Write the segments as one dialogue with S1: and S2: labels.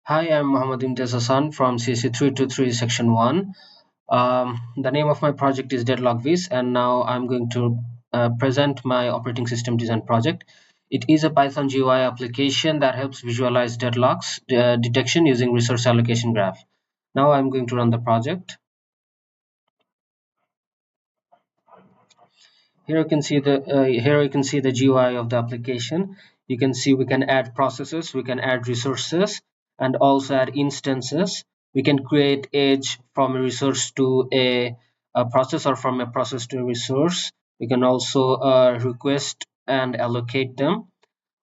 S1: Hi, I'm Muhammad Imtiaz Hassan from CSE323 Section 1. The name of my project is DeadlockVis, and now I'm going to present my operating system design project. It is a Python GUI application that helps visualize deadlocks detection using resource allocation graph. Now I'm going to run the project. Here you can see the GUI of the application. You can see we can add processes, we can add resources, and also add instances. We can create edge from a resource to a process, or from a process to a resource. We can also request and allocate them.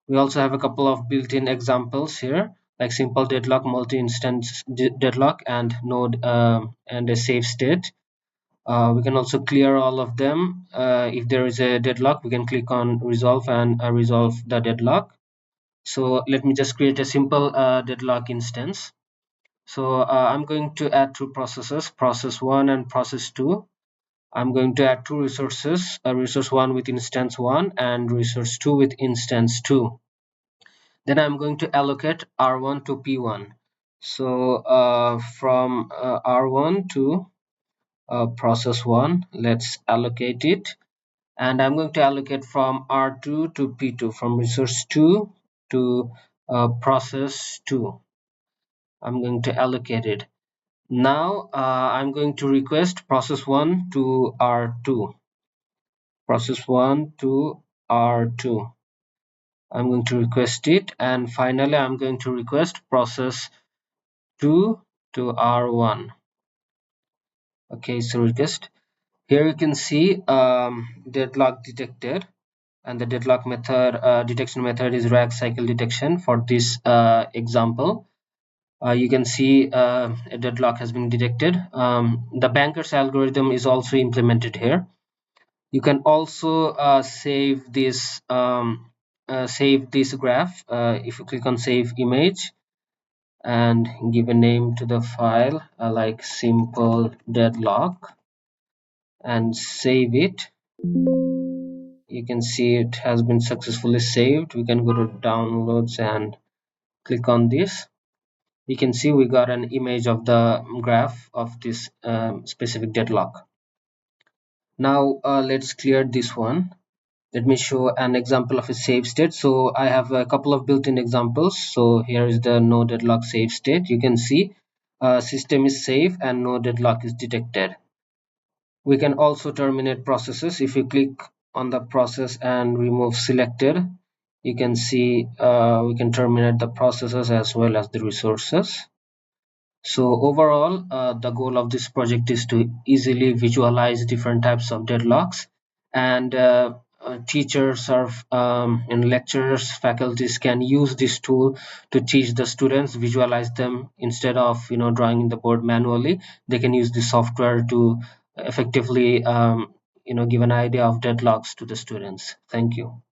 S1: We also have a couple of built-in examples here, like simple deadlock, multi-instance deadlock, and node and a save state. We can also clear all of them. If there is a deadlock, we can click on resolve and resolve the deadlock. So let me just create a simple deadlock instance. So I'm going to add two processes, process 1 and process 2. I'm going to add two resources, resource 1 with instance 1 and resource 2 with instance 2. Then I'm going to allocate R1 to P1. So from R1 to process 1, let's allocate it. And I'm going to allocate from R2 to P2, from resource 2 to process 2. I'm going to allocate it. Now I'm going to request process 1 to R2. Process 1 to R2. I'm going to request it, and finally I'm going to request process 2 to R1. Okay, so request. Here you can see deadlock detected, and the deadlock method detection method is rag cycle detection. For this example, you can see a deadlock has been detected. The banker's algorithm is also implemented here. You can also save this graph if you click on save image and give a name to the file like simple deadlock and save it. You can see it has been successfully saved. We can go to downloads and click on this. You can see we got an image of the graph of this specific deadlock. Now let's clear this one. Let me show an example of a save state. So I have a couple of built-in examples. So here is the no deadlock save state. You can see system is safe and no deadlock is detected. We can also terminate processes. If you click on the process and remove selected, you can see we can terminate the processes as well as the resources. So overall, the goal of this project is to easily visualize different types of deadlocks, and teachers or and lecturers, faculties can use this tool to teach the students, visualize them instead of drawing in the board manually. They can use the software to effectively give an idea of deadlocks to the students. Thank you.